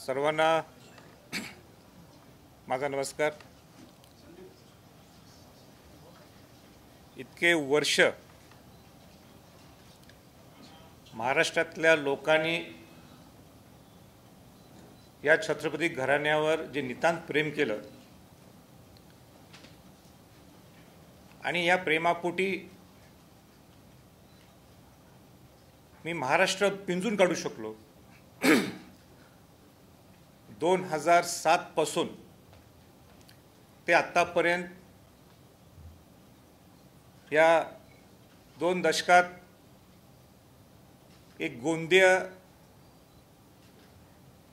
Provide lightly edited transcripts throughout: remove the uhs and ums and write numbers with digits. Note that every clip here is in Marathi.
सर्वांना माझा नमस्कार। इतके वर्ष महाराष्ट्रातल्या लोकांनी या छत्रपती घराण्यावर जे नितांत प्रेम केलं आणि या प्रेमापोटी मी महाराष्ट्र पिंजून काढू शकलो। 2007 पासून ते आतापर्यंत या 2 दशकात एक गोंदिया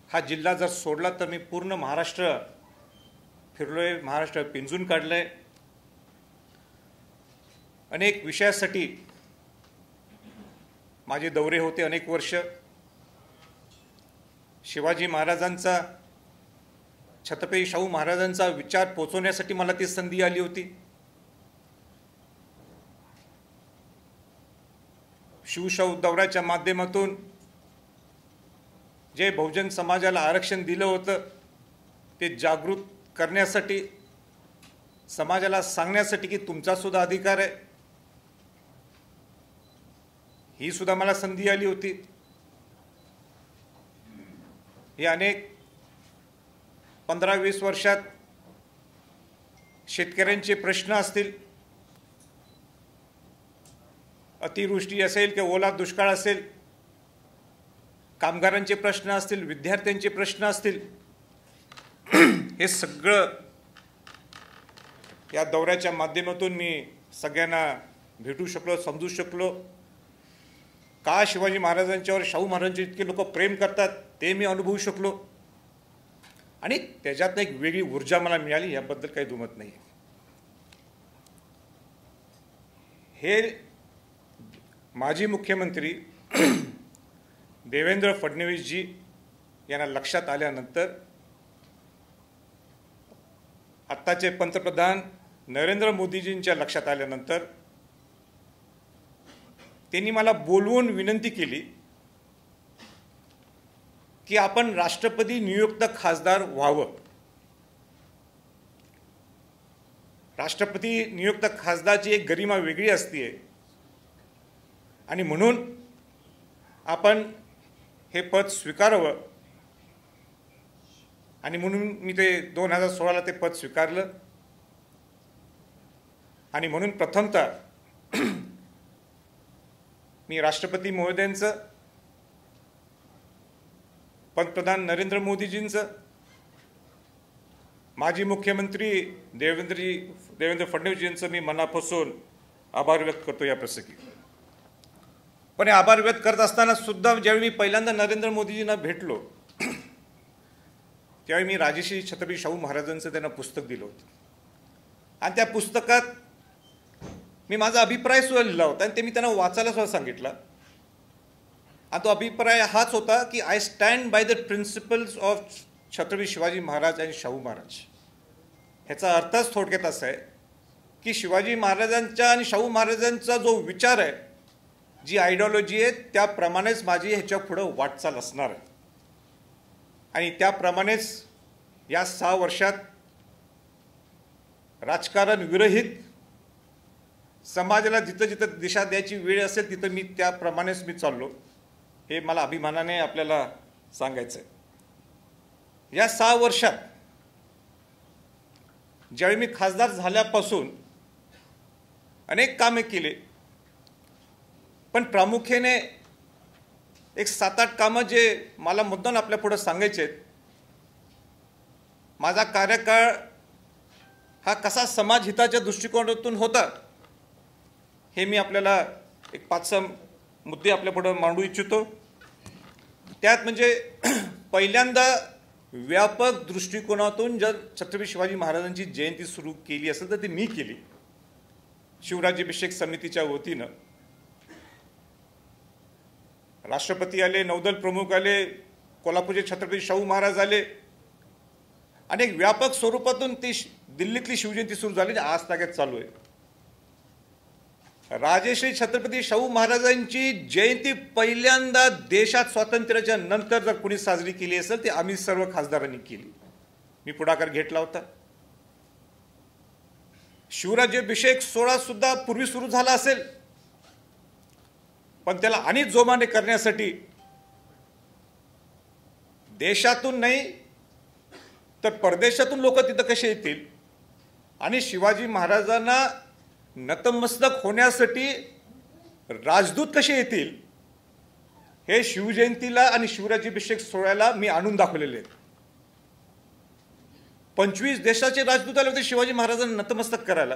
हा जिल्हा जर सोडला तर मी पूर्ण महाराष्ट्र फिरलोय, महाराष्ट्र पिंजून काढलंय। अनेक विषयासाठी माझे दौरे होते अनेक वर्ष। शिवाजी महाराजांचा, छत्रपती शाहू महाराजांचा विचार पोचवण्यासाठी मला ती संधी आली होती। शिवशाहू दौऱ्याच्या माध्यमातून जे बहुजन समाजाला आरक्षण दिलं होतं ते जागृत करण्यासाठी, समाजाला सांगण्यासाठी की तुमचा सुद्धा अधिकार आहे, ही सुद्धा मला संधी आली होती। हे अनेक 15-20 वर्षात शेतकऱ्यांचे प्रश्न असतील, अतिवृष्टी असेल की ओला दुष्काळ असेल, कामगारांचे प्रश्न असतील, विद्यार्थ्यांचे प्रश्न असतील, हे सगळं या दौऱ्याच्या माध्यमातून मी सगळ्यांना भेटू शकलो, समजू शकलो। का शिवाजी महाराजांच्यावर, शाहू महाराजांचे इतके लोक प्रेम करतात ते मी अनुभवू शकलो आणि त्याच्यात एक वेगळी ऊर्जा मला मिळाली, याबद्दल काही दुमत नाही। हे माजी मुख्यमंत्री देवेंद्र फडणवीस जी यांना लक्षात आल्यानंतर आत्ताचे पंतप्रधान नरेंद्र मोदीजींच्या लक्षात आल्यानंतर त्यांनी मला बोलवून विनंती केली की आपण राष्ट्रपती नियुक्त खासदार व्हावं। राष्ट्रपती नियुक्त खासदारची एक गरिमा वेगळी असते आणि म्हणून आपण हे पद स्वीकारावं आणि म्हणून मी ते 2016ला ते पद स्वीकारलं। आणि म्हणून प्रथमतः मी राष्ट्रपती महोदयांचं, पंतप्रधान नरेंद्र मोदीजींचं, माजी मुख्यमंत्री देवेंद्र फडणवीसजींचं मी मनापासून आभार व्यक्त करतो या प्रसंगी। पण आभार व्यक्त करत असताना सुद्धा ज्यावेळी मी पहिल्यांदा नरेंद्र मोदीजींना भेटलो त्यावेळी मी राजश्री छत्रपती शाहू महाराजांचं त्यांना पुस्तक दिलं होतं आणि त्या पुस्तकात मी माझा अभिप्राय सुद्धा लिहिला होता आणि ते मी त्यांना वाचायला सुद्धा सांगितलं आणि तो अभिप्राय हाच होता की I stand by the principles of Chhatrapati Shivaji Maharaj आणि शाहू महाराज। ह्याचा अर्थच थोडक्यात असा आहे की शिवाजी महाराजांचा आणि शाहू महाराजांचा जो विचार आहे, जी आयडिओलॉजी आहे, त्याप्रमाणेच माझी ह्याच्या पुढं वाटचाल असणार आहे आणि त्याप्रमाणेच या 6 वर्षात राजकारण विरहित समाजाला जिथं जिथं दिशा द्यायची वेळ असेल तिथं मी त्याप्रमाणेच मी चाललो, हे मला अभिमानाने आपल्याला सांगायचं आहे। या 6 वर्षात ज्यावेळी मी खासदार झाल्यापासून अनेक कामे केले, पण प्रामुख्याने एक 7-8 कामं जे मला मुद्दाम आपल्या पुढे सांगायचे आहेत। माझा कार्यकाळ हा कसा समाजहिताच्या दृष्टिकोनातून होता हे मी आपल्याला एक 5-6 मुद्दे आपल्या पुढे मांडू इच्छितो। त्यात म्हणजे पहिल्यांदा व्यापक दृष्टिकोनातून जर छत्रपती शिवाजी महाराजांची जयंती सुरू केली असेल तर ती मी केली शिवराज्याभिषेक समितीच्या वतीनं। राष्ट्रपती आले, नौदल प्रमुख आले, कोल्हापूरचे छत्रपती शाहू महाराज आले आणि एक व्यापक स्वरूपातून ती दिल्लीतली शिवजयंती सुरू झाली, आज ताग्यात चालू आहे। राजश्री छत्रपती शाहू महाराजांची जयंती पहिल्यांदा देशात स्वातंत्र्याच्या नंतर जर कोणी साजरी केली असेल ते आम्ही सर्व खासदारांनी केली. मी पुढाकार घेतला होता. शिवराज्याभिषेक सोहळा सुद्धा पूर्वी सुरू झाला असेल, पण त्याला आणि जोमाने करण्यासाठी देशातून नाही तर परदेशातून लोक तिथं कसे येतील आणि शिवाजी महाराजांना नतमस्तक होण्यासाठी राजदूत कसे येतील हे शिवजयंतीला आणि शिवराज्याभिषेक सोहळ्याला मी आणून दाखवलेले आहेत. 25 देशाचे राजदूत आले होते शिवाजी महाराजांना नतमस्तक करायला.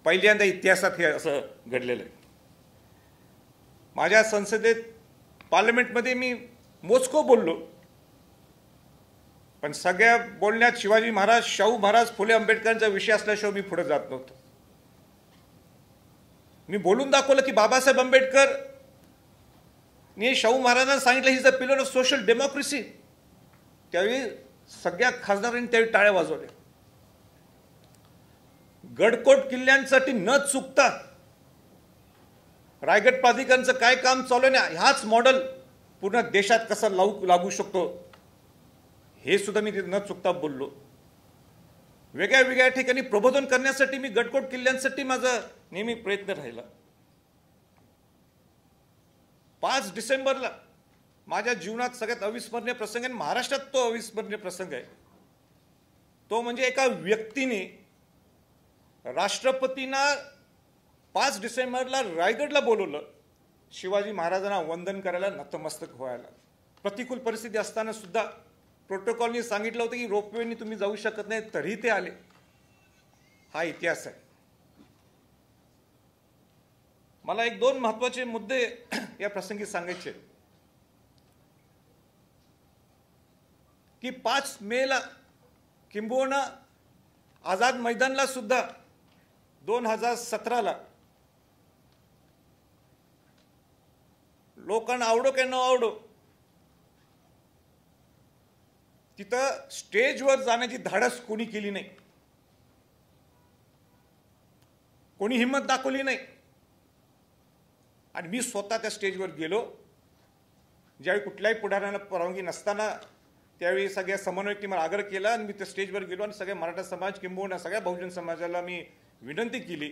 पहिल्यांदा इतिहासात हे असं घडलेलं आहे. माझ्या संसदेत पार्लमेंटमध्ये मी मोजको बोललो, पण सगळ्या बोलण्यात शिवाजी महाराज, शाहू महाराज, फुले आंबेडकरांचा विषय असल्याशिवाय मी पुढे जात नव्हतो. मी बोलून दाखवलं की बाबासाहेब आंबेडकर शाहू महाराजांना सांगितलं he is a pillar of social democracy. त्यावेळी सगळ्या खासदारांनी त्यावेळी टाळ्या वाजवल्या. गडकोट किल्ल्यांसाठी न चुकता रायगड प्राधिकरणाचं काय काम चालू आहे, ह्याच मॉडेल पूर्ण देशात कसं लागू शकतो हे सुद्धा मी न चुकता बोललो. वेगळ्या वेगळ्या ठिकाणी प्रबोधन करण्यासाठी मी गडकोट किल्ल्यांसाठी माझा नेहमी प्रयत्न राहिला. 5 डिसेंबरला माझ्या जीवनात सगळ्यात अविस्मरणीय प्रसंग आहे. महाराष्ट्रात तो अविस्मरणीय प्रसंग आहे. तो म्हणजे एका व्यक्तीने राष्ट्रपतींना 5 डिसेंबरला रायगडला बोलवलं शिवाजी महाराजांना वंदन करायला, नतमस्तक व्हायला. प्रतिकूल परिस्थिती असताना सुद्धा प्रोटोकॉलनी सांगितलं होतं की रोपवेने तुम्ही जाऊ शकत नाही, तरी ते आले. हा इतिहास आहे. मला 1-2 महत्वाचे मुद्दे या प्रसंगी सांगायचे की 5 मेला किंबहुना आझाद मैदानला सुद्धा 2017ला लोकांना आवडो की न आवडो तिथं स्टेजवर जाण्याची धाडस कोणी केली नाही, कोणी हिंमत दाखवली नाही. आणि मी स्वतः त्या स्टेजवर गेलो. ज्यावेळी कुठल्याही पुढाऱ्यांना परवानगी नसताना त्यावेळी सगळ्या समन्वयकांनी मला आग्रह केला आणि मी त्या स्टेजवर गेलो आणि सगळ्या मराठा समाज किंबहुना सगळ्या बहुजन समाजाला मी विनंती केली.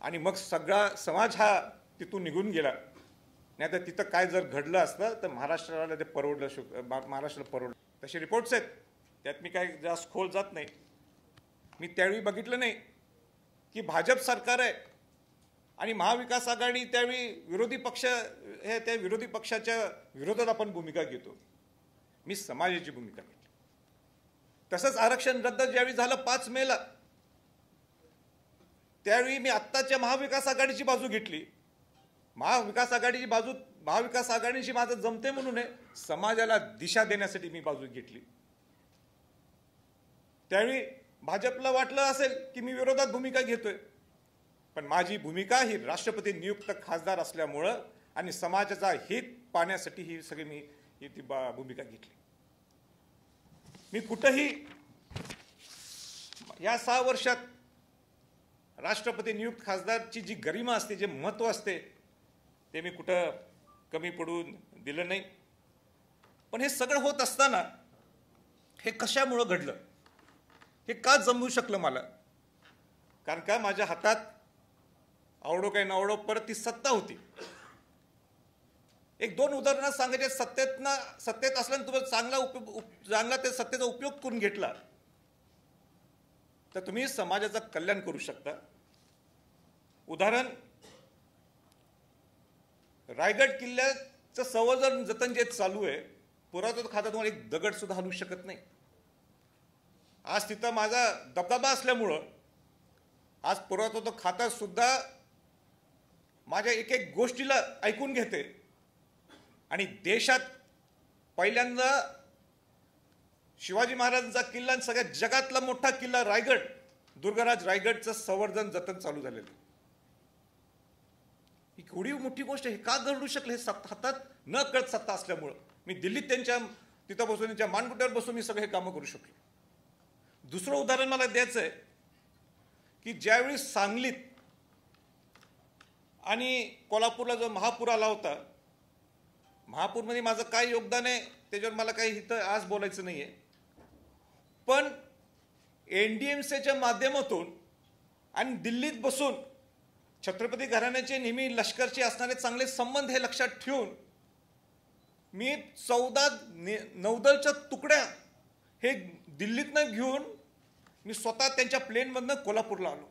आणि मग सगळा समाज हा तिथून निघून गेला. नाही तर तिथं काय जर घडलं असतं तर महाराष्ट्राला ते महाराष्ट्राला परवडलं. तसे रिपोर्ट्स आहेत, त्यात मी काय जास्त खोल जात नाही. मी त्यावेळी बघितलं नाही की भाजप सरकार आहे आणि महाविकास आघाडी त्यावेळी विरोधी पक्ष हे त्या विरोधी पक्षाच्या विरोधात आपण भूमिका घेतो. मी समाजाची भूमिका घेतली. तसंच आरक्षण रद्द ज्यावेळी झालं 5 मेला त्यावेळी मी आत्ताच्या महाविकास आघाडीची बाजू घेतली. महाविकास आघाडीची माझं जमते म्हणून समाजाला दिशा देण्यासाठी मी बाजू घेतली. त्यावेळी भाजपला वाटलं असेल की मी विरोधात भूमिका घेतोय, पण माझी भूमिका ही राष्ट्रपती नियुक्त खासदार असल्यामुळं आणि समाजाचा हित पाहण्यासाठी ही सगळी मी ती भूमिका घेतली. मी कुठंही या 6 वर्षात राष्ट्रपती नियुक्त खासदारची जी गरिमा असते, जे महत्त्व असते, ते मी कुठं कमी पडून दिलं नाही. पण हे सगळं होत असताना हे कशामुळं घडलं, हे का जमवू शकलं मला? कारण का माझ्या हातात आवडो काय नवडो परत ती सत्ता होती. 1-2 उदाहरणं सांगायचे. सत्तेत असल्यानं तुम्ही चांगला ते सत्तेचा उपयोग करून घेतला तर तुम्ही समाजाचं कल्याण करू शकता. उदाहरण, रायगड किल्ल्याचं संवर्धन जतन जे चालू आहे, पुरातत्व खात्यातून एक दगड सुद्धा हलवू शकत नाही. आज तिथं माझा दबदबा असल्यामुळं आज पुरातत्व खातं सुद्धा माझ्या एक गोष्टीला ऐकून घेते आणि देशात पहिल्यांदा शिवाजी महाराजांचा किल्ला आणि सगळ्यात जगातला मोठा किल्ला रायगड, दुर्गराज रायगडचं संवर्धन जतन चालू झालेलं. ही केवढी मोठी गोष्ट आहे. का घडू शकलं? हे हातात न कळत सत्ता असल्यामुळं. मी दिल्लीत त्यांच्या तिथं बसून त्यांच्या मानगुट्यावर बसून मी सगळे हे कामं करू शकलो. दुसरं उदाहरण मला द्यायचं आहे की ज्यावेळी सांगलीत आणि कोल्हापूरला जो महापूर आला होता, महापूरमध्ये माझं काय योगदान आहे त्याच्यावर मला काही इथं आज बोलायचं नाही आहे, पण NDMCच्या माध्यमातून आणि दिल्लीत बसून छत्रपती घराण्याचे नेहमी लष्करचे असणारे चांगले संबंध हे लक्षात ठेवून मी 14 नौदलच्या तुकड्या हे दिल्लीतनं घेऊन मी स्वतः त्यांच्या प्लेनमधनं कोल्हापूरला आलो.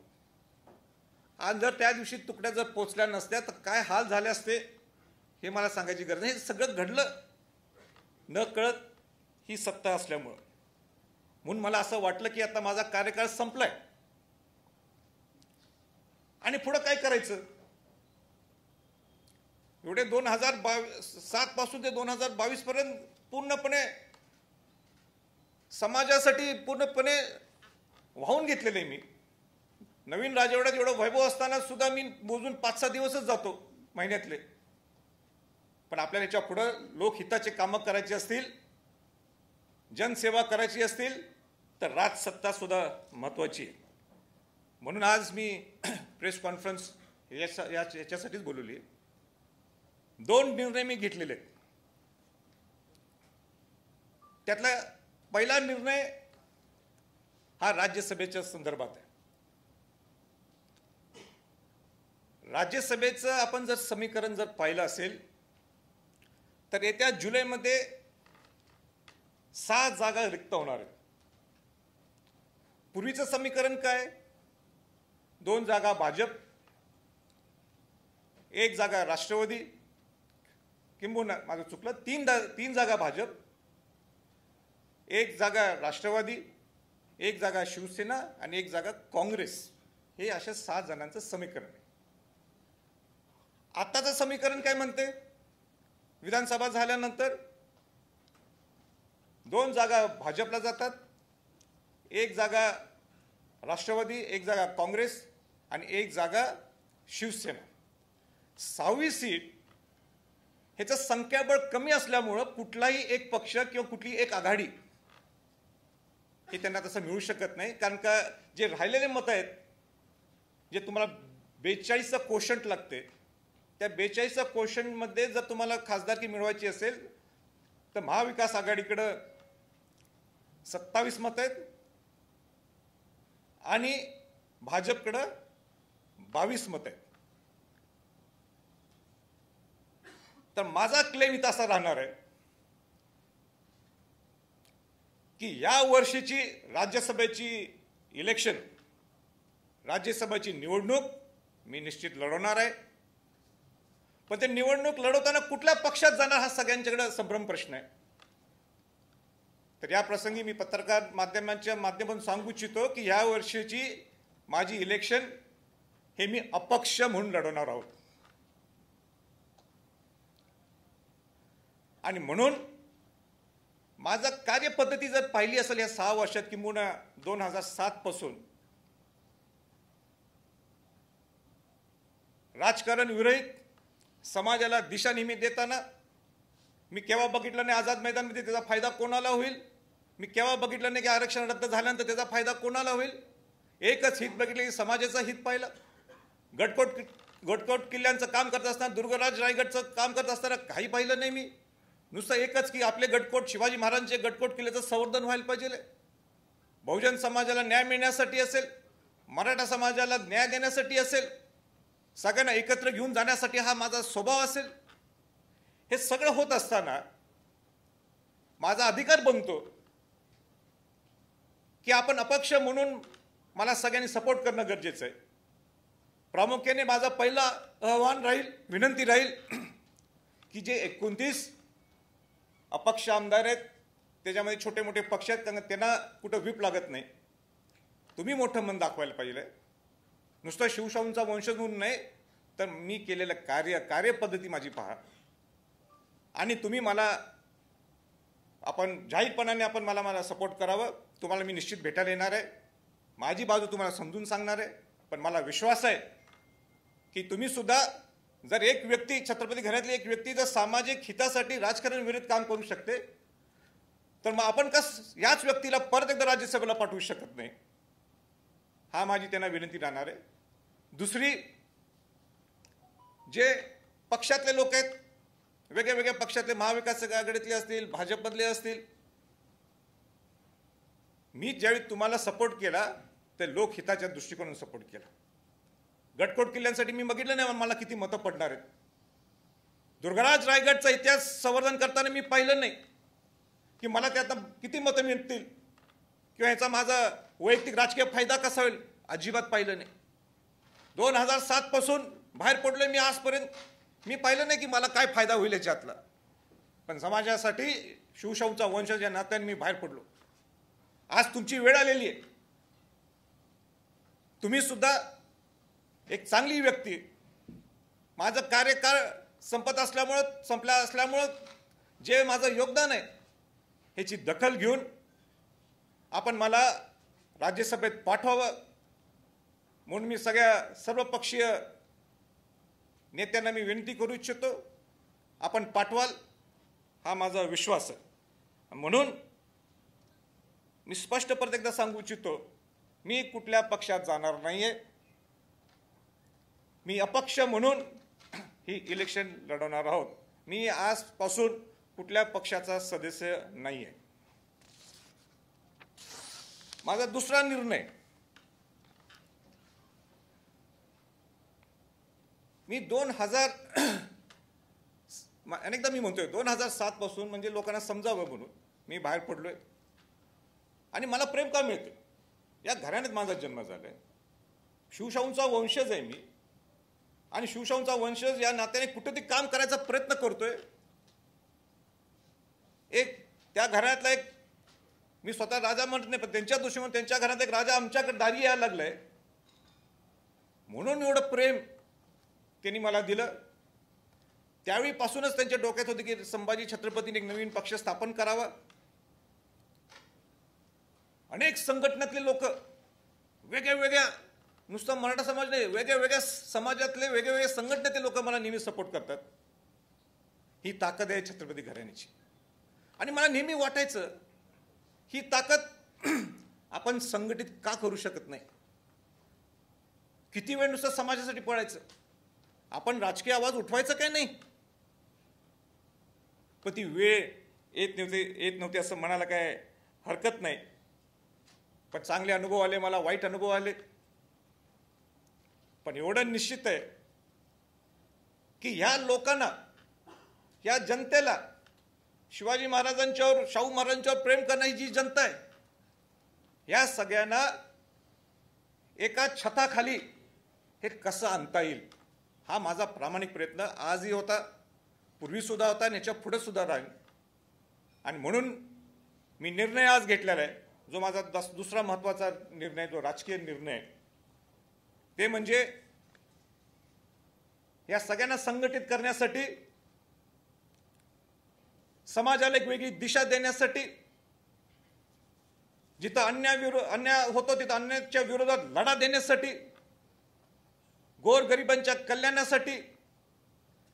आज जर त्या दिवशी तुकड्या जर पोचल्या नसत्या तर काय हाल झाले असते हे मला सांगायची गरज नाही. हे सगळं घडलं न कळत ही सत्ता असल्यामुळं. म्हणून मला असं वाटलं की आता माझा कार्यकाळ संपलाय आणि पुढं काय करायचं. एवढे 2007 पासून ते 2022 पर्यंत पूर्णपणे समाजासाठी पूर्णपणे वाहून घेतलेले मी. नवीन राजवाड्यात एवढं वैभव असताना सुद्धा मी मोजून 5-6 दिवसच जातो महिन्यातले. पण आपल्याला याच्या पुढं लोकहिताचे कामं करायचे असतील, जनसेवा करायची असतील तर राजसत्ता सुद्धा महत्त्वाची आहे. म्हणून आज मी प्रेस कॉन्फरन्स याच्यासाठीच बोलवली आहे. 2 निर्णय मी घेतलेले आहेत. त्यातला पहिला निर्णय हा राज्यसभेच्या संदर्भात आहे. राज्यसभेचं आपण जर समीकरण जर पाहिलं असेल तर येत्या जुलैमध्ये 6 जागा रिक्त होणार आहेत. पूर्वीचं समीकरण काय? 2 जागा भाजप, 1 जागा राष्ट्रवादी, किंबहुना माझं चुकलं 3 जागा भाजप, 1 जागा राष्ट्रवादी, 1 जागा शिवसेना आणि 1 जागा काँग्रेस. हे अशा 6 जणांचं समीकरण आहे. आताचं समीकरण काय म्हणते? विधानसभा झाल्यानंतर 2 जागा भाजपला जातात, 1 जागा राष्ट्रवादी, 1 जागा काँग्रेस आणि 1 जागा शिवसेना. 6वी सीट ह्याचं संख्याबळ कमी असल्यामुळं कुठलाही एक पक्ष किंवा कुठली एक आघाडी हे त्यांना तसं मिळू शकत नाही. कारण का जे राहिलेले मतं आहेत, जे तुम्हाला 42चं कोशंट लागते, त्या 42च्या कोशंटमध्ये जर तुम्हाला खासदारकी मिळवायची असेल तर महाविकास आघाडीकडं 27 मतं आहेत आणि भाजपकडं 22 मतं आहेत. तर माझा क्लेम इथं असा राहणार आहे की या वर्षीची राज्यसभेची इलेक्शन, राज्यसभेची निवडणूक मी निश्चित लढवणार आहे. पण ते निवडणूक लढवताना कुठल्या पक्षात जाणार हा सगळ्यांच्याकडे संभ्रम प्रश्न आहे. तर या प्रसंगी मी पत्रकार माध्यमांच्या माध्यमातून सांगू इच्छितो की या वर्षीची माझी इलेक्शन हे मी अपक्ष म्हणून लढवणार आहोत. आणि म्हणून माझा कार्यपद्धती जर पाहिली असेल या 6 वर्षात किंबहुना 2007 पासून राजकारण विरहित समाजाला दिशा नेहमी देताना मी केव्हा बघितलं नाही आझाद मैदानमध्ये त्याचा फायदा कोणाला होईल, मी केव्हा बघितलं नाही की आरक्षण रद्द झाल्यानंतर त्याचा फायदा कोणाला होईल. एकच हित बघितलं की समाजाचं हित पाहिलं. गडकोट किल्ल्यांचं काम करत असताना, दुर्गराज रायगडचं काम करत असताना काही पाहिलं नाही मी. नुसतं एकच की आपले गडकोट, शिवाजी महाराजांचे गडकोट किल्ल्याचं संवर्धन व्हायला पाहिजे, बहुजन समाजाला न्याय मिळण्यासाठी असेल, मराठा समाजाला न्याय देण्यासाठी असेल, सगळ्यांना एकत्र घेऊन जाण्यासाठी हा माझा स्वभाव असेल. हे सगळं होत असताना माझा अधिकार बनतो की आपण अपक्ष म्हणून मला सगळ्यांनी सपोर्ट करणं गरजेचं आहे. प्रामुख्याने माझा पहिला आव्हान राहील, विनंती राहील की जे 29 अपक्ष आमदार आहेत त्याच्यामध्ये छोटे मोठे पक्ष आहेत, कारण त्यांना कुठं व्हीप लागत नाही. तुम्ही मोठं मन दाखवायला पाहिजे. नुसतं शिवशाहूंचा वंशज म्हणून नाही तर मी केलेलं कार्यपद्धती माझी पहा आणि तुम्ही मला जाहीरपणाने मला सपोर्ट करावं. तुम्हाला मी निश्चित भेटायला येणार आहे, माझी बाजू तुम्हाला समजून सांगणार आहे. पण मला विश्वास आहे की तुम्ही सुद्धा जर एक व्यक्ती, छत्रपती घरातली एक व्यक्ती जर सामाजिक हितासाठी राजकारण विरुद्ध काम करू शकते तर मग आपण याच व्यक्तीला परत एकदा राज्यसभेला पाठवू शकत नाही. हा माझी त्यांना विनंती राहणार आहे. दुसरी, जे पक्षातले लोक आहेत, वेगळ्या वेगळ्या पक्षातले, महाविकास आघाडीतले असतील, भाजपमधले असतील, मी ज्यावेळी तुम्हाला सपोर्ट केला ते लोकहिताच्या दृष्टिकोनातून सपोर्ट केला. गडकोट किल्ल्यांसाठी मी बघितलं नाही मला किती मतं पडणार आहेत. दुर्गाराज रायगडचा इतिहास संवर्धन करताना मी पाहिलं नाही की मला त्यात किती मतं मिळतील किंवा याचा माझा वैयक्तिक राजकीय फायदा कसा होईल, अजिबात पाहिलं नाही. 2007 पासून बाहेर पडलोय मी आजपर्यंत, मी पाहिलं नाही की मला काय फायदा होईल याच्यातला. पण समाजासाठी शिवशाहूंचा वंशज या नात्याने मी बाहेर पडलो. आज तुमची वेळ आलेली आहे. तुम्ही सुद्धा एक चांगली व्यक्ती, माझं कार्यकाळ संपला असल्यामुळं जे माझं योगदान आहे ह्याची दखल घेऊन आपण मला राज्यसभेत पाठवावं म्हणून मी सर्वपक्षीय नेत्यांना मी विनंती करू इच्छितो. आपण पाठवाल हा माझा विश्वास आहे. म्हणून मी स्पष्ट परत एकदा सांगू इच्छितो, मी कुठल्या पक्षात जाणार नाहीये. मी अपक्ष म्हणून ही इलेक्शन लढवणार आहोत. मी आजपासून कुठल्या पक्षाचा सदस्य नाहीये. माझा दुसरा निर्णय, मी अनेकदा मी म्हणतोय 2007 पासून म्हणजे लोकांना समजावं म्हणून मी बाहेर पडलोय. आणि मला प्रेम का मिळते, या घराण्यात माझा जन्म झालाय, शिवशाहूंचा वंशज आहे मी, आणि शिवशाहूंचा वंशज या नात्याने कुठेतरी काम करायचा प्रयत्न करतोय. त्या घराण्यातला मी स्वतः राजा म्हणत नाही, पण त्यांच्या दृष्टीने त्यांच्या घरात एक राजा आमच्याकडे दारी यायला लागलाय. म्हणून एवढं प्रेम त्यांनी मला दिलं. त्यावेळीपासूनच त्यांच्या डोक्यात होते की संभाजी छत्रपतींनी एक नवीन पक्ष स्थापन करावा. अनेक संघटनातले लोक, वेगळ्या नुसतं मराठा समाज नाही, वेगळ्या समाजातले वेगवेगळ्या संघटनेतले लोक मला नेहमी सपोर्ट करतात. ही ताकद आहे छत्रपती घराण्याची. आणि मला नेहमी वाटायचं ही ताकद आपण संघटित का करू शकत नाही. किती वेळ नुसतं समाजासाठी पळायचं, आपण राजकीय आवाज उठवायचं काय नाही. पण ती वेळ येत नव्हती असं म्हणायला काय हरकत नाही. पण चांगले अनुभव आले, मला वाईट अनुभव आले. पण एवढं निश्चित आहे की ह्या लोकांना, या जनतेला, शिवाजी महाराजांच्यावर, शाहू महाराजांच्यावर प्रेम करणारी जी जनता आहे, या सगळ्यांना एका छताखाली हे कसं आणता येईल हा माझा प्रामाणिक प्रयत्न आजही होता, पूर्वी सुद्धा होता आणि याच्या पुढे सुद्धा राहील. आणि म्हणून मी निर्णय आज घेतलेला आहे, जो माझा दुसरा महत्त्वाचा निर्णय, जो राजकीय निर्णय, ते म्हणजे या सगळ्यांना संघटित करण्यासाठी, समाजाला एक वेगळी दिशा देण्यासाठी, जिथं अन्याय होतो तिथं अन्यायाच्या विरोधात लढा देण्यासाठी, गोरगरिबांच्या कल्याणासाठी,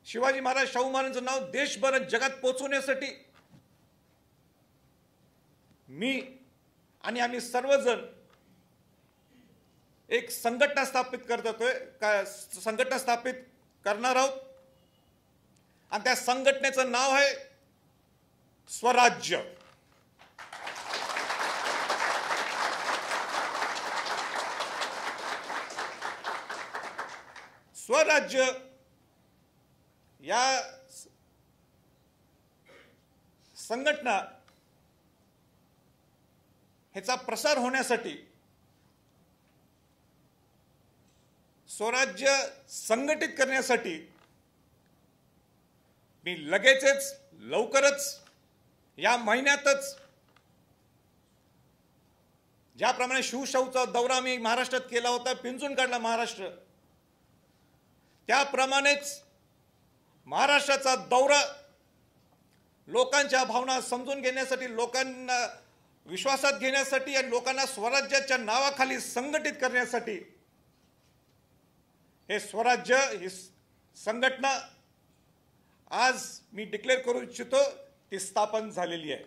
शिवाजी महाराज, शाहू महाराजांचं नाव देशभर जगात पोहोचवण्यासाठी मी आणि आम्ही सर्वजण एक संघटना स्थापित करणार आहोत. आणि त्या संघटनेचं नाव आहे स्वराज्य. स्वराज्य या संघटना ह्याचा प्रसार होण्यासाठी, स्वराज्य संघटित करण्यासाठी मी लवकरच या महिन्यातच, ज्याप्रमाणे शिवशाहूचा दौरा मी महाराष्ट्रात केला होता, पिंजून काढला महाराष्ट्र, त्याप्रमाणेच महाराष्ट्राचा दौरा लोकांच्या भावना समजून घेण्यासाठी, लोकांना विश्वासात घेण्यासाठी आणि लोकांना स्वराज्याच्या नावाखाली संघटित करण्यासाठी हे स्वराज्य, ही संघटना आज मी डिक्लेअर करू इच्छितो, ती स्थापन झालेली आहे.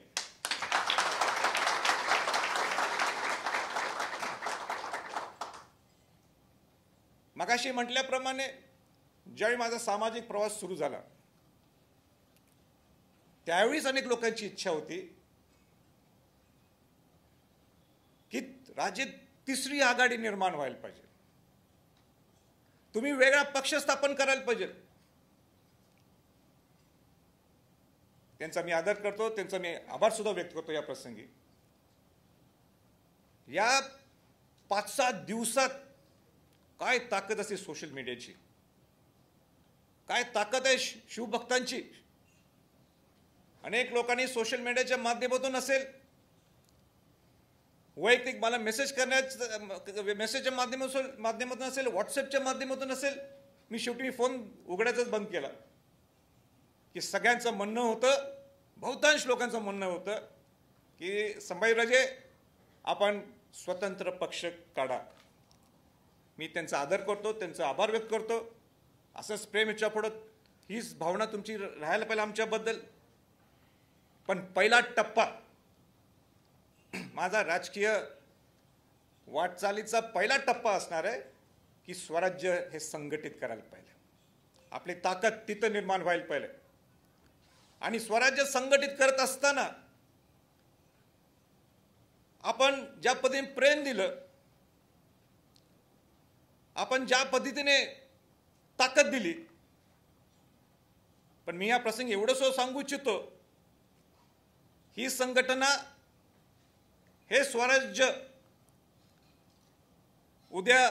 मगाशी म्हटल्याप्रमाणे ज्यावेळी माझा सामाजिक प्रवास सुरू झाला त्यावेळीच अनेक लोकांची इच्छा होती की राज्यात तिसरी आघाडी निर्माण व्हायला पाहिजे, तुम्ही वेगळा पक्ष स्थापन करायला पाहिजे. त्यांचा मी आदर करतो, त्यांचा मी आभार सुद्धा व्यक्त करतो या प्रसंगी. या 5-7 दिवसात काय ताकद असते सोशल मीडियाची, काय ताकद आहे शिवभक्तांची. अनेक लोकांनी सोशल मीडियाच्या माध्यमातून असेल, वैयक्तिक मला मेसेजच्या माध्यमातून असेल, व्हॉट्सअपच्या माध्यमातून असेल, शेवटी फोन उघडायचाच बंद केला की सगळ्यांचं म्हणणं होतं, बहुतांश लोकांचं म्हणणं होतं की संभाजीराजे आपण स्वतंत्र पक्ष काढा. मी त्यांचा आदर करतो, त्यांचा आभार व्यक्त करतो. असंच प्रेम याच्या पुढं हीच भावना तुमची राहायला पाहिजे आमच्याबद्दल. पण पहिला टप्पा माझा राजकीय वाटचालीचा पहिला टप्पा असणार आहे की स्वराज्य हे संघटित करायला पाहिजे, आपली ताकद तिथं निर्माण व्हायला पाहिजे. आणि स्वराज्य संघटित करत असताना आपण ज्या पद्धतीने प्रेम दिलं, आपण ज्या पद्धतीने ताकद दिली, पण मी या प्रसंगी एवढंसं सांगू इच्छितो, ही संघटना, हे स्वराज्य उद्या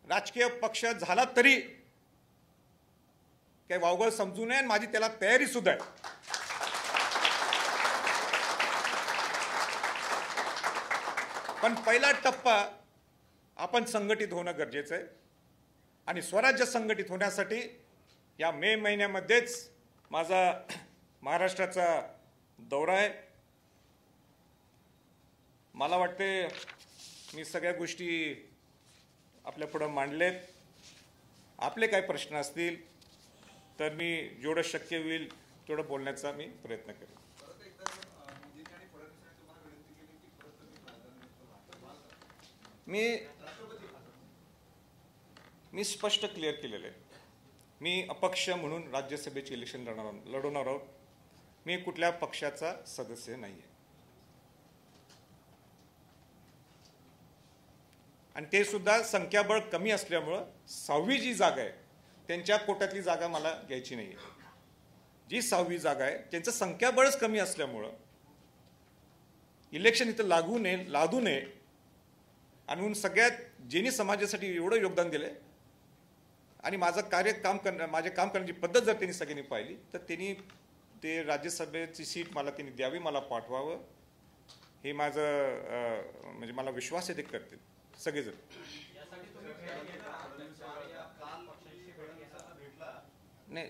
राजकीय पक्ष झाला तरी काही वावगं समजू नये. माझी त्याला तयारी सुद्धा आहे. पण पहिला टप्पा आपण संघटित होणं गरजेचं आहे. आणि स्वराज्य संघटित होण्यासाठी या मे महिन्यामध्येच माझा महाराष्ट्राचा दौरा आहे. मला वाटते मी सगळ्या गोष्टी आपल्या पुढं मांडलेत. आपले काय प्रश्न असतील तर मी जेवढं शक्य होईल तेवढं बोलण्याचा मी प्रयत्न करेन. मी स्पष्ट क्लिअर केलेलं आहे, मी अपक्ष म्हणून राज्यसभेचे इलेक्शन लढवणार आहोत. मी कुठल्या पक्षाचा सदस्य नाही आहे. आणि ते सुद्धा संख्याबळ कमी असल्यामुळं 6वी जी जागा आहे त्यांच्या कोट्यातली जागा मला घ्यायची नाही आहे. जी 6वी जागा आहे त्यांचं संख्याबळच कमी असल्यामुळं इलेक्शन इथं लादू नये. आणि म्हणून सगळ्यात ज्यांनी समाजासाठी एवढं योगदान दिलंय आणि माझं माझे काम करण्याची पद्धत जर त्यांनी सगळ्यांनी पाहिली तर त्यांनी ते राज्यसभेची सीट मला त्यांनी द्यावी, मला पाठवावं, हे माझं म्हणजे मला विश्वास आहे ते करतील सगळेजण. नाही,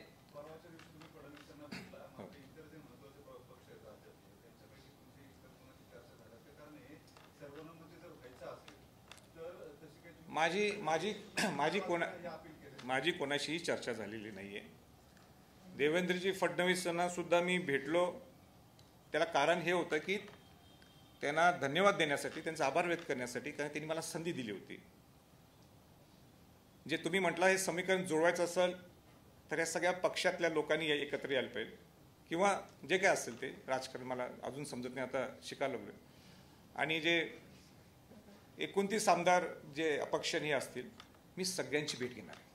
माझी कोणाशीही चर्चा झालेली नाही आहे. देवेंद्रजी फडणवीसांना सुद्धा मी भेटलो. त्याला कारण हे होतं की त्यांना धन्यवाद देण्यासाठी, त्यांचा आभार व्यक्त करण्यासाठी, कारण त्यांनी मला संधी दिली होती. जे तुम्ही म्हटलं हे समीकरण जुळवायचं असेल तर या सगळ्या पक्षातल्या लोकांनी एकत्र यायला पाहिजे, किंवा जे काय असेल ते राजकारण मला अजून समजत नाही, आता शिकायला लागलो. आणि जे 29 आमदार जे अपक्षनीय असतील, मी सगळ्यांची भेट घेणार आहे.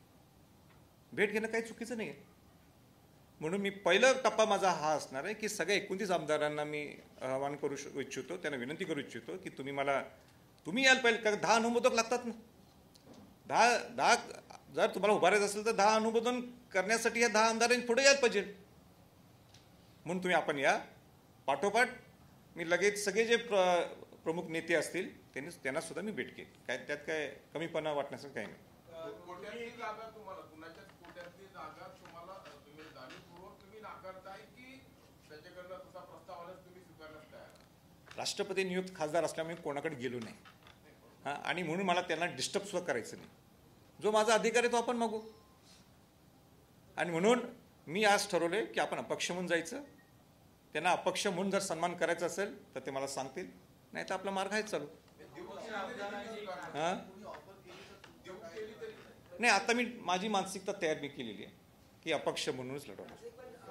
भेट घेणं काही चुकीचं नाही आहे. म्हणून मी पहिला टप्पा माझा हा असणार आहे की सगळ्या 29 आमदारांना मी आवाहन करू इच्छितो, त्यांना विनंती करू इच्छितो की तुम्ही यायला पाहिजे. कारण 10 अनुमोदक लागतात ना. 10 जर तुम्हाला उभारायचं असेल तर 10 अनुमोदन करण्यासाठी या 10 आमदारांनी पुढे यायला पाहिजे. म्हणून आपण या. पाठोपाठ मी लगेच सगळे जे प्रमुख नेते असतील त्यांना सुद्धा मी भेट घेईन. काय त्यात काय कमीपणा वाटण्याचं काही नाही. राष्ट्रपती नियुक्त खासदार असल्यामुळे कोणाकडे गेलो नाही. आणि म्हणून मला त्यांना डिस्टर्ब सुद्धा करायचं नाही. जो माझा अधिकार आहे तो आपण मागू. आणि म्हणून मी आज ठरवले की आपण अपक्ष म्हणून जायचं. त्यांना अपक्ष म्हणून जर सन्मान करायचा असेल तर ते मला सांगतील, नाही तर आपला मार्ग आहे चालू. नाही, आता मी माझी मानसिकता तयार मी केलेली आहे की अपक्ष म्हणूनच लढवणार.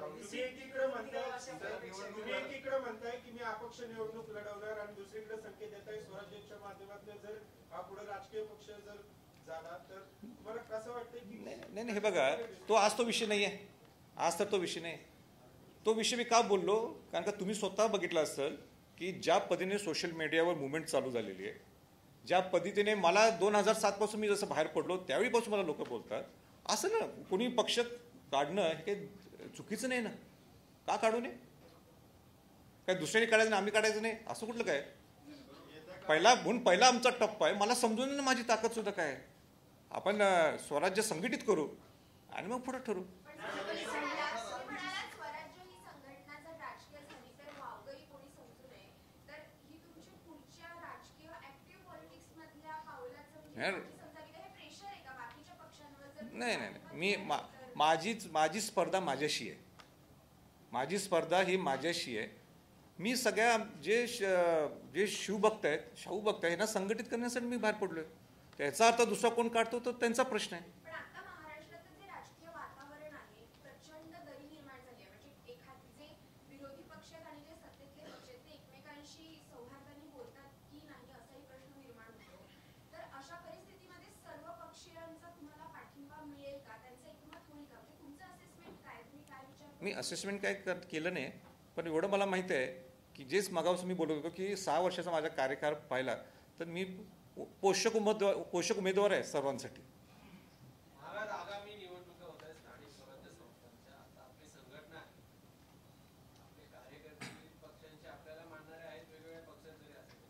तुम्ही एकीकडे म्हणताय की मी अपक्ष निवडणूक लढवणार आणि दुसरीकडे संकेत देताय स्वराज्याच्या माध्यमातून जर हा पुढे राजकीय पक्ष जर झाला तर तुम्हाला कसं वाटतंय की नाही, हे बघा, आज तो विषय नाही आहे. आज तर तो विषय नाही. तो विषय मी का बोललो, कारण का तुम्ही स्वतः बघितलं असेल की ज्या पद्धतीने सोशल मीडियावर मुवमेंट चालू झालेली आहे, ज्या पद्धतीने मला 2007 पासून मी जसं बाहेर पडलो त्यावेळीपासून मला लोक बोलतात, असं ना कोणी पक्ष काढणं हे काही चुकीचं नाही ना. का काढू नये? काय दुसऱ्याने काढायचं नाही, आम्ही काढायचं नाही असं कुठलं काय? पहिला आमचा टप्पा आहे. मला समजून माझी ताकद सुद्धा काय. आपण स्वराज्य संघटित करू आणि मग पुढे ठरू. नाही, माझी स्पर्धा माझ्याशी आहे. माझी स्पर्धा ही माझ्याशी आहे. मी सगळ्या जे शिवभक्त आहेत, शाहू भक्त आहेत, यांना संघटित करण्यासाठी मी बाहेर पडलोय. त्याचा अर्थ दुसरा कोण काढतो तो त्यांचा प्रश्न आहे. मी असेसमेंट काय केलं नाही, पण एवढं मला माहिती आहे की जेच मागावचं मी बोलत होतो की 6 वर्षाचा माझा कार्यकाळ पाहिला तर मी पोषक उमेदवार आहे सर्वांसाठी. आगामी निवडणुका होत आहेत स्थानिक स्वराज्य संस्थांच्या. आता आपली संघटना आहे, आपले कार्यकर्ते पक्षांचे आपल्याला मानणारे आहेत, वेगवेगळ्या पक्षात जरी असले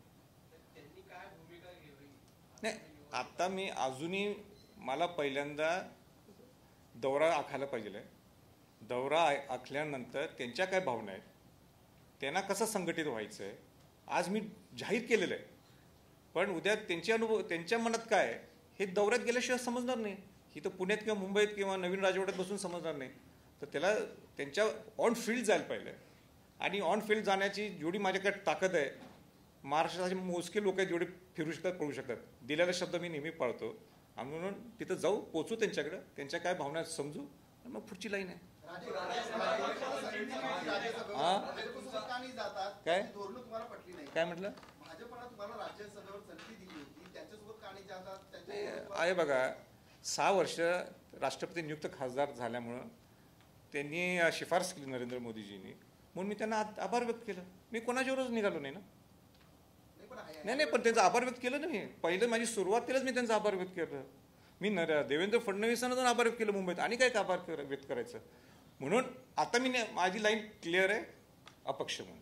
तर त्यांनी काय भूमिका घ्यावी? नाही, आता मी अजूनही मला पहिल्यांदा दौरा आखायला पाहिजे. दौरा आखल्यानंतर त्यांच्या काय भावना आहेत, त्यांना कसं संघटित व्हायचं आहे, आज मी जाहीर केलेलं आहे. पण उद्या त्यांचे अनुभव, त्यांच्या मनात काय आहे हे दौऱ्यात गेल्याशिवाय समजणार नाही. ही तर पुण्यात किंवा मुंबईत किंवा नवीन राजवाड्यात बसून समजणार नाही. तर त्याला त्यांच्या ऑन फील्ड जायला पाहिजे. आणि ऑन फील्ड जाण्याची जेवढी माझ्याकडे ताकद आहे, महाराष्ट्राचे मोजके लोक आहेत जेवढे फिरू शकतात, पळू शकतात. दिलेला शब्द मी नेहमी पाळतो. आणि म्हणून तिथं जाऊ, पोचू त्यांच्याकडं, त्यांच्या काय भावना समजू, आणि मग पुढची लाईन आहे. काय म्हटलं? आहे बघा, 6 वर्ष राष्ट्रपती नियुक्त खासदार झाल्यामुळं त्यांनी शिफारस केली नरेंद्र मोदीजींनी, म्हणून मी त्यांना आभार व्यक्त केलं. मी कोणाच्यावरच निघालो नाही ना. नाही, पण त्यांचा आभार व्यक्त केलं ना मी. पहिलं माझी सुरुवातीलाच मी त्यांचा आभार व्यक्त केलं. मी देवेंद्र फडणवीसांना जाऊन आभार व्यक्त केलं मुंबईत, आणि काय आभार व्यक्त करायचं. म्हणून आता मी माझी लाईन क्लिअर आहे, अपक्ष म्हणून.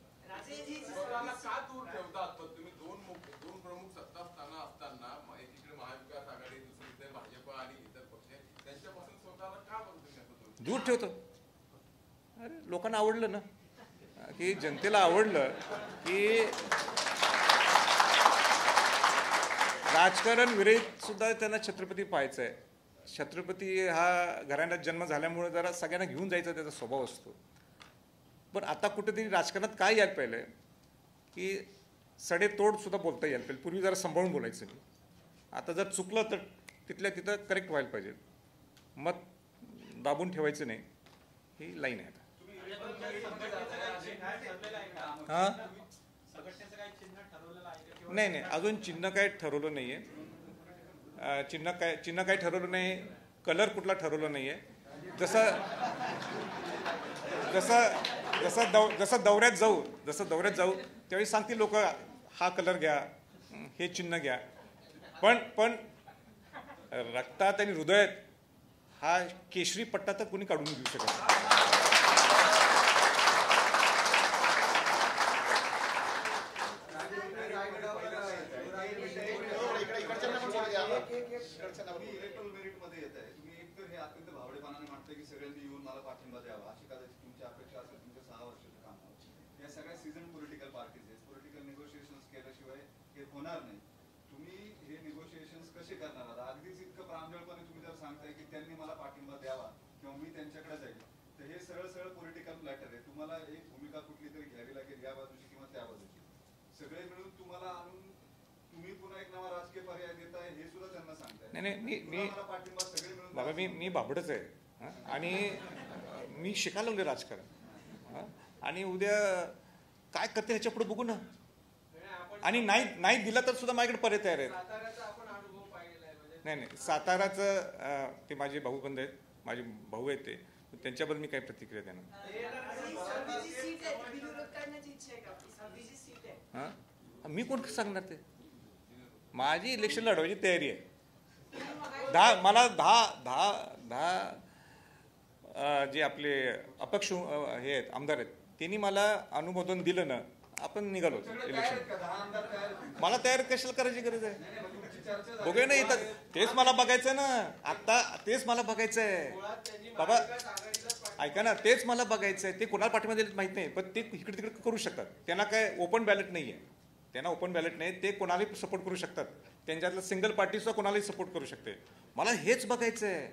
का दूर ठेवतात तुम्ही? दोन प्रमुख सत्ता स्थानं असताना एकीकडे महाविकास आघाडी, दुसरीकडे भाजप आणि इतर पक्ष, त्यांच्यापासून स्वतःला का दूर ठेवतो? अरे लोकांना आवडलं ना, की जनतेला आवडलं की राजकारण विरहित सुद्धा त्यांना छत्रपती पाहायचं आहे. छत्रपती हा घराण्यात जन्म झाल्यामुळे जरा सगळ्यांना घेऊन जायचा त्याचा स्वभाव असतो. पण आता कुठेतरी राजकारणात काय यायला पाहिलं की सडेतोड सुद्धा बोलता यायला पाहिजे. पूर्वी जरा सांभाळून बोलायचं नाही. आता जर चुकलं तर तिथल्या तिथं करेक्ट व्हायला पाहिजे. मत दाबून ठेवायचं नाही, ही लाईन आहे. हां, नाही, अजून चिन्ह काय ठरवलं नाही आहे. चिन्ह काय ठरवलं नाही, कलर कुठला ठरवलं नाही आहे. जसं दौऱ्यात जाऊ त्यावेळी सांगतील लोक, हा कलर घ्या, हे चिन्ह घ्या. पण रक्तात आणि हृदयात हा केशरी पट्टा तर कोणी काढून घेऊ शकत नाही. इलेक्ट्रोल मेरिट मध्ये येत आहे. तुम्ही एक तर हे अत्यंत भावडेपणाने मांडताय की सगळ्यांनी येऊन मला पाठिंबा द्यावा, अशी कदाचित तुमची अपेक्षा असेल तुमच्या 6 वर्षाच्या कामावर. या सगळ्या सीझन पॉलिटिकल पार्टीज आहेत, पॉलिटिकल निगोशिएशन्स केल्याशिवाय हे होणार नाही. तुम्ही हे निगोशिएशन्स कसे करणार आहात? अगदीच इतकं प्रांजळपणे तुम्ही जर सांगताय की त्यांनी मला पाठिंबा द्यावा किंवा मी त्यांच्याकडे जाईल, तर हे सरळ पॉलिटिकल मॅटर आहे. तुम्हाला एक भूमिका कुठली तरी घ्यावी लागेल, या बाजूची किंवा त्या बाजूची. सगळे मिळून तुम्हाला आणून तुम्ही पुन्हा एक नवा राजकीय पर्याय देताय हे सुद्धा त्यांना सांगताय. नाही नाही मी मला पाठिंबा सगळे मिळून बाबा मी बाबडच आहे हं? आणि मी शिकायला लागले राजकारण हं? आणि उद्या काय करते ह्याच्या पुढे बघू ना. आणि नाही दिला तर सुद्धा माझ्याकडे पर्याय तयार आहेत. साताऱ्याचा आपण अनुभव पाहिलेला आहे म्हणजे नाही साताराचं ते माझे भाऊबंद आहेत, माझे भाऊ आहेत ते, त्यांच्याबद्दल मी काही प्रतिक्रिया देणार. हां मी कोण सांगणार ते. माझी इलेक्शन लढवायची तयारी आहे. मला दहा जे आपले अपक्ष हे आहेत आमदार आहेत त्यांनी मला अनुमोदन दिलं ना, आपण निघालो इलेक्शन. मला तयार कशाला करायची गरज आहे. बघूया ना येतात तेच मला बघायचं ना. आता तेच मला बघायचं आहे बाबा, ऐका ना, तेच मला बघायचं आहे. ते कोणाला पाठिंबा दिलेत माहित नाही, पण ते इकडे तिकडे करू शकतात. त्यांना काय ओपन बॅलेट नाही आहे, त्यांना ओपन बॅलेट नाही. ते कोणालाही सपोर्ट करू शकतात. त्यांच्यातलं सिंगल पार्टी सुद्धा कोणालाही सपोर्ट करू शकते. मला हेच बघायचं आहे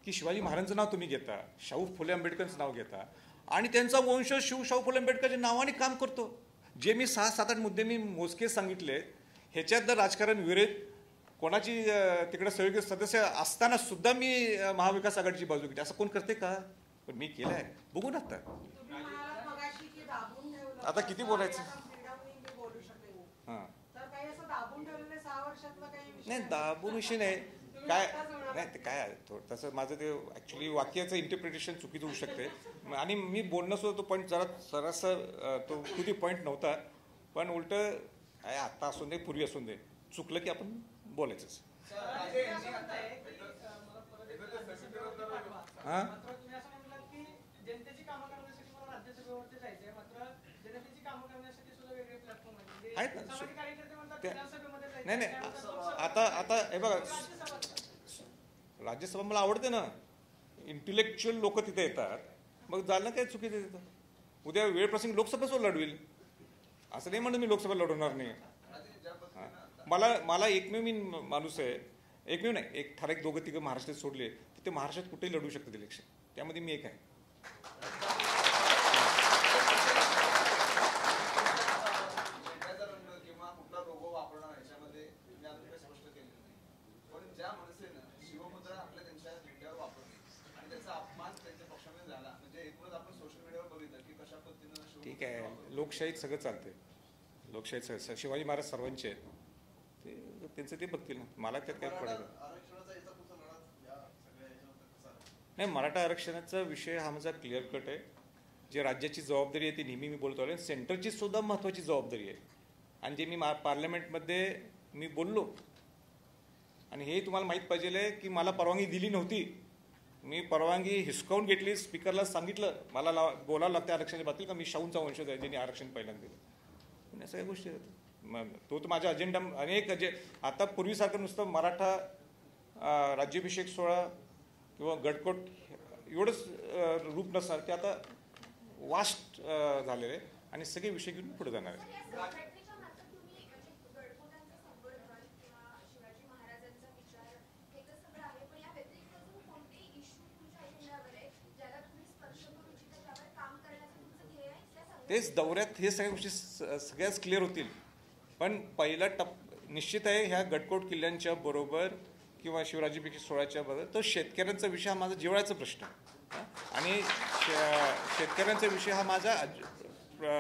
की शिवाजी महाराजांचं नाव तुम्ही घेता, शाहू फुले आंबेडकरांचं नाव घेता आणि त्यांचा वंश शाहू फुले आंबेडकरच्या नावाने काम करतो. जे मी 6-7-8 मुद्दे मी मोजके सांगितले, ह्याच्यात जर राजकारण विरोध कोणाची तिकडे सहयोगी सदस्य असताना सुद्धा मी महाविकास आघाडीची बाजू घेते, असं कोण करते का? पण मी केलं आहे. बघू ना आता किती बोलायचं. हां नाही दाबून विषय नाही काय नाही ते काय थोडं तसं माझं ते ॲक्च्युली वाक्याचं इंटरप्रिटेशन चुकीचं होऊ शकते. आणि मी बोलणं सुद्धा तो पॉईंट जरा सरस तो किती पॉईंट नव्हता, पण उलटं काय आत्ता असून दे पूर्वी असून दे, चुकलं की आपण बोलायचंच. हां आहेत ना. नाही आता हे बघा, राज्यसभा मला आवडते ना, इंटेलेक्च्युअल लोक तिथे येतात, मग झालं काय चुकीचं तिथं. उद्या वेळ प्रसंगी लोकसभेच लढवेल, असं नाही म्हणून मी लोकसभा लढवणार नाही. मला एकमेव मी माणूस आहे, एकमेव नाही, एक ठराविक 2-3 महाराष्ट्रात सोडले तर ते महाराष्ट्रात कुठेही लढू शकतात इलेक्शन, त्यामध्ये मी एक आहे. ठीक आहे, लोकशाहीत सगळं चालतंय, लोकशाहीत सगळं. शिवाजी महाराज सर्वांचे आहेत, ते त्यांचं ते बघतील ना, मला त्यात काय पडेल. नाही मराठा आरक्षणाचा विषय हा माझा क्लिअर कट आहे. जे राज्याची जबाबदारी आहे ती नेहमी मी बोलतो आहे, सेंटरची सुद्धा महत्त्वाची जबाबदारी आहे. आणि जे मी पार्लमेंटमध्ये मी बोललो, आणि हे तुम्हाला माहीत पाहिजे की मला परवानगी दिली नव्हती, मी परवानगी हिसकावून घेतली. स्पीकरला सांगितलं मला बोलावं लागतं आरक्षणाच्या बाबतीत, का मी शाहूंचा वंशज आहे ज्यांनी आरक्षण पहिल्यांदा दिलं. या सगळ्या गोष्टी आहेत. मग तो तर माझा अजेंडा अनेक आता पूर्वीसारखं नुसतं मराठा राज्याभिषेक सोहळा किंवा गडकोट एवढंच रूप नसणार, की आता वास्ट झालेलं आहे आणि सगळे विषय घेऊन पुढे जाणार आहे. तेच दौऱ्यात हे सगळ्या गोष्टी सगळ्याच क्लिअर होतील. पण पहिला निश्चित आहे ह्या गडकोट किल्ल्यांच्या बरोबर किंवा शिवराज्याभिषेक सोहळ्याच्या बरोबर तो शेतकऱ्यांचा विषय हा माझा जिव्हाळ्याचा प्रश्न आहे. आणि शेतकऱ्यांचा विषय हा माझा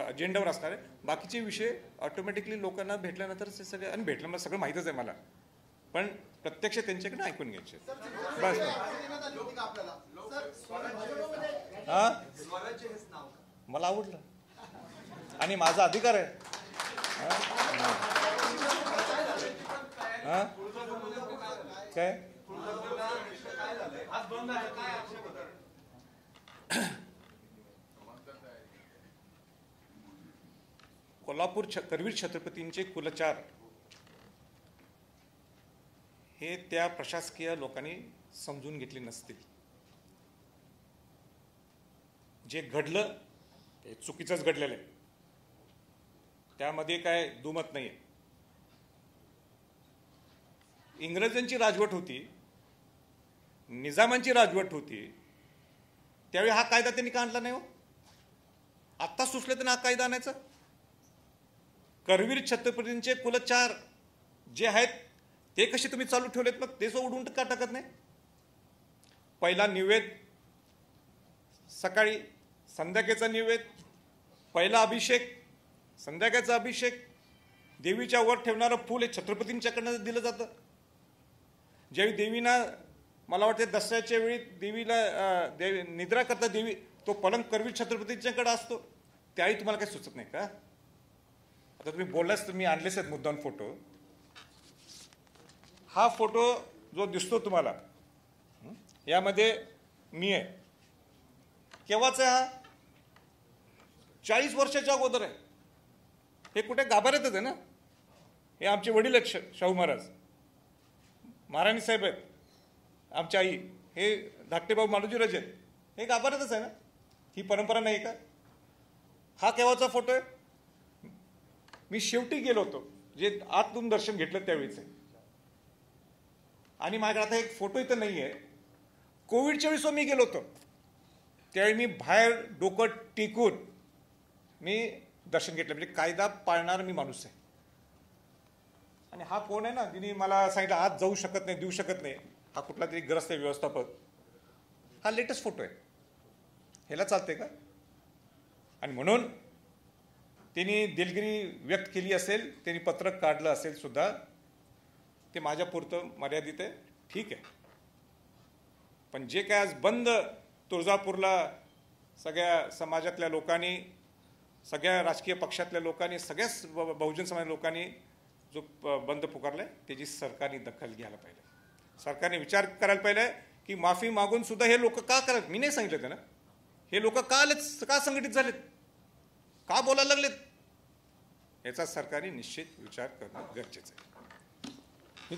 अजेंडावर असणार आहे. बाकीचे विषय ऑटोमॅटिकली लोकांना भेटल्यानंतर ते सगळे, आणि भेटलं मला सगळं माहीतच आहे मला, पण प्रत्यक्ष त्यांच्याकडे ऐकून घ्यायचे बस. हां मला आवडलं आणि माझा अधिकार आहे. काय कोल्हापूर करवीर छत्रपतींचे कुलचार हे त्या प्रशासकीय लोकांनी समजून घेतले नसतील. जे घडलं ते चुकीचंच घडलेलं आहे, त्यामध्ये काय दुमत नाही आहे. इंग्रजांची राजवट होती, निजामांची राजवट होती, त्यावेळी हा कायदा त्यांनी का आणला नाही हो? आत्ता सुचलं त्यांना हा कायदा आणायचा. करवीर छत्रपतींचे कुलचार जे आहेत ते कसे तुम्ही चालू ठेवलेत मग ते उडून का टाकत नाही? पहिला निवेद सकाळी, संध्याकाळचा निवेद, पहिला अभिषेक, संध्याकाळचा अभिषेक, देवीच्या वर ठेवणारं फूल हे छत्रपतींच्याकडनं दिलं जातं. ज्यावेळी देवीना मला वाटते दसऱ्याच्या वेळी देवीला निद्रा करता देवी तो पलंग करवी छत्रपतींच्याकडे असतो. त्यावेळी तुम्हाला काही सुचत नाही का? आता तुम्ही बोललाच तर मी आणलेच आहेत मुद्दाम फोटो. हा फोटो जो दिसतो तुम्हाला यामध्ये मी आहे. केव्हाचा आहे हा? 40 वर्षाच्या अगोदर आहे. हे कुठे गाभाऱ्यातच आहे ना. हे आमचे वडील आहेत शाहू महाराज, महाराणी साहेब आहेत, आमच्या आई, हे धाकटेभाऊ मालोजीराजे आहेत. हे गाभाऱ्यातच आहे ना. ही परंपरा नाही का? हा केव्हाचा फोटो आहे? मी शेवटी गेलो होतो, जे आतून दर्शन घेतलं त्यावेळीच आहे. आणि माझ्याकडे आता एक फोटो इथं नाही आहे. कोविडच्या वेळेस मी गेलो होतो, त्यावेळी मी बाहेर डोकं टेकून मी दर्शन घेतलं. म्हणजे कायदा पाळणारा मी माणूस आहे. आणि हा कोण आहे ना, जिने मला सांगितलं आज जाऊ शकत नाही, देऊ शकत नाही, हा कुठला तरी ग्रस्त आहे व्यवस्थापक. हा लेटेस्ट फोटो आहे. ह्याला चालते का? आणि म्हणून त्यांनी दिलगिरी व्यक्त केली असेल, त्यांनी पत्रक काढलं असेल सुद्धा, ते माझ्यापुरतं मर्यादित आहे. ठीक आहे. पण जे काय आज बंद तुळजापूरला सगळ्या समाजातल्या लोकांनी, सगळ्या राजकीय पक्षातल्या लोकांनी, सगळ्याच बहुजन समाज लोकांनी जो बंद पुकारलाय त्याची सरकारने दखल घ्यायला पाहिजे. सरकारने विचार करायला पाहिजे की माफी मागून सुद्धा हे लोक का करत. मी नाही सांगितलं त्यांना. हे लोक का आलेत, का संघटित झालेत, का बोलायला लागलेत, याचा सरकारने निश्चित विचार करणं गरजेचं आहे.